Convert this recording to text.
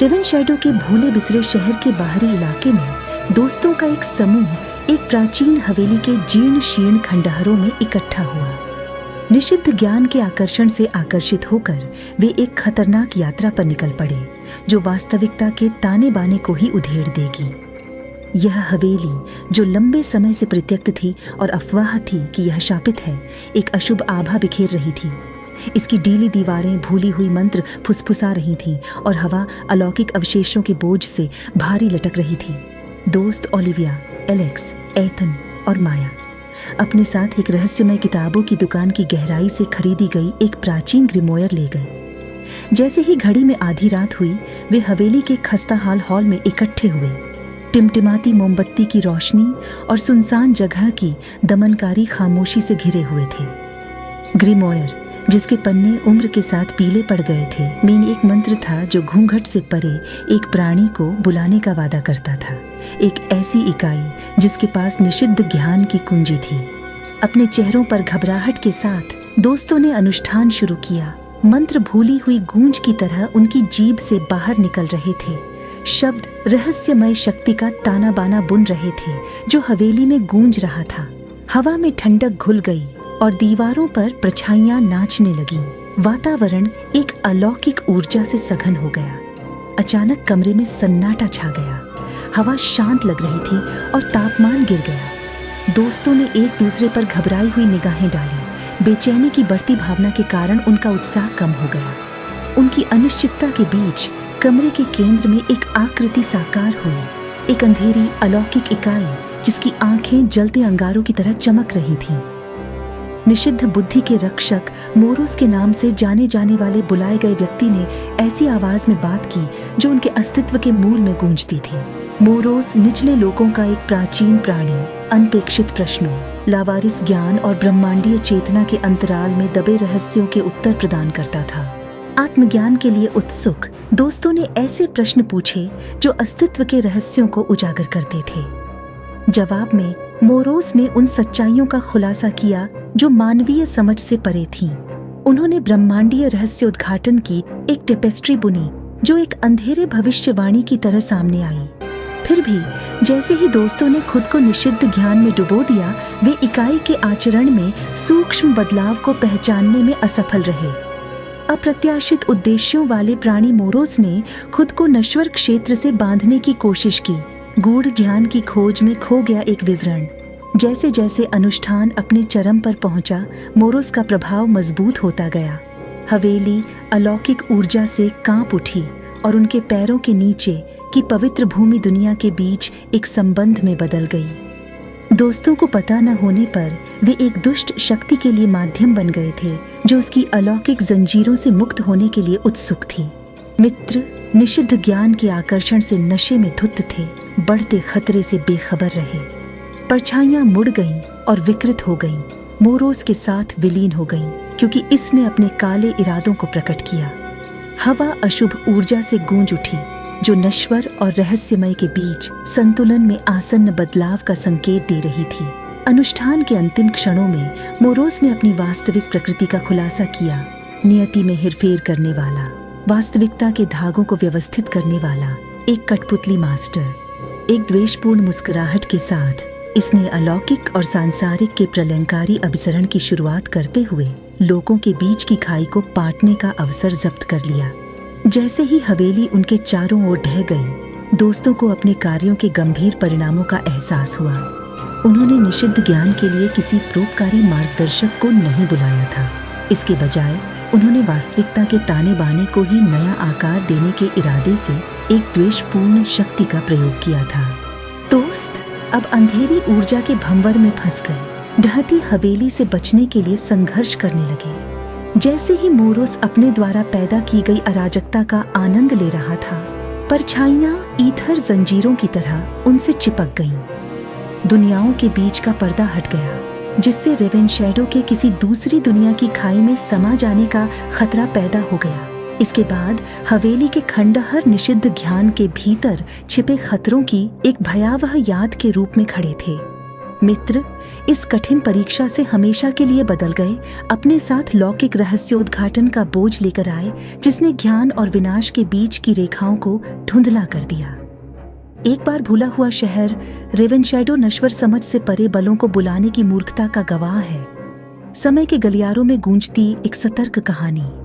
Raven shadow के भूले बिसरे शहर के बाहरी इलाके में दोस्तों का एक समूह एक प्राचीन हवेली के जीर्ण शीर्ण खंडहरों में इकट्ठा हुआ। निषिद्ध ज्ञान के आकर्षण से आकर्षित होकर वे एक खतरनाक यात्रा पर निकल पड़े जो वास्तविकता के ताने बाने को ही उधेड़ देगी। यह हवेली जो लंबे समय से परित्यक्त थी और अफवाह थी कि यह शापित है, एक अशुभ आभा बिखेर रही थी। इसकी डीली दीवारें भूली हुई मंत्र फुसफुसा रही थीं और हवा अलौकिक अवशेषों के बोझ से भारी लटक रही थी। दोस्त ओलिविया, एलेक्स, एथन और माया अपने साथ एक रहस्यमय किताबों की दुकान की गहराई से खरीदी गई एक प्राचीन ग्रिमोयर ले गए। जैसे ही घड़ी में आधी रात हुई, वे हवेली के खस्ताहाल हॉल में इकट्ठे हुए। टिमटिमाती मोमबत्ती की रोशनी और सुनसान जगह की दमनकारी खामोशी से घिरे हुए थे। ग्रिमोयर जिसके पन्ने उम्र के साथ पीले पड़ गए थे, में एक मंत्र था जो घूंघट से परे एक प्राणी को बुलाने का वादा करता था। एक ऐसी इकाई जिसके पास निषिद्ध ज्ञान की कुंजी थी। अपने चेहरों पर घबराहट के साथ दोस्तों ने अनुष्ठान शुरू किया। मंत्र भूली हुई गूंज की तरह उनकी जीभ से बाहर निकल रहे थे। शब्द रहस्यमय शक्ति का ताना बाना बुन रहे थे जो हवेली में गूंज रहा था। हवा में ठंडक घुल गई और दीवारों पर परछाइयां नाचने लगीं। वातावरण एक अलौकिक ऊर्जा से सघन हो गया। अचानक कमरे में सन्नाटा छा गया। हवा शांत लग रही थी और तापमान गिर गया। दोस्तों ने एक दूसरे पर घबराई हुई निगाहें डाली। बेचैनी की बढ़ती भावना के कारण उनका उत्साह कम हो गया। उनकी अनिश्चितता के बीच कमरे के केंद्र में एक आकृति साकार हुई, एक अंधेरी अलौकिक इकाई जिसकी आंखें जलते अंगारों की तरह चमक रही थीं। निषिद्ध बुद्धि के रक्षक मोरोस के नाम से जाने जाने वाले बुलाए गए व्यक्ति ने ऐसी आवाज में बात की जो उनके अस्तित्व के मूल में गूंजती थी। मोरोस निचले लोगों का एक प्राचीन प्राणी, अनपेक्षित प्रश्नों, लावारिस ज्ञान और ब्रह्मांडीय चेतना के अंतराल में दबे रहस्यों के उत्तर प्रदान करता था। आत्मज्ञान के लिए उत्सुक दोस्तों ने ऐसे प्रश्न पूछे जो अस्तित्व के रहस्यों को उजागर करते थे। जवाब में मोरोस ने उन सच्चाइयों का खुलासा किया जो मानवीय समझ से परे थीं। उन्होंने ब्रह्मांडीय रहस्य उद्घाटन की एक टेपेस्ट्री बुनी जो एक अंधेरे भविष्यवाणी की तरह सामने आई। फिर भी जैसे ही दोस्तों ने खुद को निषिद्ध ज्ञान में डुबो दिया, वे इकाई के आचरण में सूक्ष्म बदलाव को पहचानने में असफल रहे। अप्रत्याशित उद्देश्यों वाले प्राणी मोरोस ने खुद को नश्वर क्षेत्र से बांधने की कोशिश की। गूढ़ ज्ञान की खोज में खो गया एक विवरण। जैसे जैसे अनुष्ठान अपने चरम पर पहुंचा, मोरोस का प्रभाव मजबूत होता गया। हवेली अलौकिक ऊर्जा से कांप उठी और उनके पैरों के नीचे की पवित्र भूमि दुनिया के बीच एक संबंध में बदल गई। दोस्तों को पता न होने पर वे एक दुष्ट शक्ति के लिए माध्यम बन गए थे जो उसकी अलौकिक जंजीरों से मुक्त होने के लिए उत्सुक थी। मित्र निषिद्ध ज्ञान के आकर्षण से नशे में धुत थे, बढ़ते खतरे से बेखबर रहे। परछाइयां मुड़ गईं और विकृत हो गईं, मोरोस के साथ विलीन हो गईं क्योंकि इसने अपने काले इरादों को प्रकट किया। हवा अशुभ ऊर्जा से गूंज उठी जो नश्वर और रहस्यमय के बीच संतुलन में आसन्न बदलाव का संकेत दे रही थी। अनुष्ठान के अंतिम क्षणों में मोरोस ने अपनी वास्तविक प्रकृति का खुलासा किया। नियति में हेरफेर करने वाला, वास्तविकता के धागों को व्यवस्थित करने वाला एक कठपुतली मास्टर। एक द्वेषपूर्ण मुस्कुराहट के साथ इसने अलौकिक और सांसारिक के प्रलयंकारी अभिसरण की शुरुआत करते हुए लोगों के बीच की खाई को पाटने का अवसर जब्त कर लिया। जैसे ही हवेली उनके चारों ओर ढह गई, दोस्तों को अपने कार्यों के गंभीर परिणामों का एहसास हुआ। उन्होंने निषिद्ध ज्ञान के लिए किसी परोपकारी मार्गदर्शक को नहीं बुलाया था। इसके बजाय उन्होंने वास्तविकता के ताने बाने को ही नया आकार देने के इरादे से एक द्वेषपूर्ण शक्ति का प्रयोग किया था। दोस्त अब अंधेरी ऊर्जा के भंवर में फंस गए। ढहती हवेली से बचने के लिए संघर्ष करने लगे। जैसे ही मोरोस अपने द्वारा पैदा की गई अराजकता का आनंद ले रहा था, परछाइयां ईथर जंजीरों की तरह उनसे चिपक गईं। दुनियाओं के बीच का पर्दा हट गया, जिससे रेवन शैडो के किसी दूसरी दुनिया की खाई में समा जाने का खतरा पैदा हो गया। इसके बाद हवेली के खंडहर निषिद्ध ज्ञान के भीतर छिपे खतरों की एक भयावह याद के रूप में खड़े थे। मित्र इस कठिन परीक्षा से हमेशा के लिए बदल गए, अपने साथ लौकिक रहस्योद्घाटन का बोझ लेकर आए, जिसने ज्ञान और विनाश के बीच की रेखाओं को धुंधला कर दिया। एक बार भूला हुआ शहर रेवेनशैडो नश्वर समझ से परे बलों को बुलाने की मूर्खता का गवाह है। समय के गलियारों में गूंजती एक सतर्क कहानी।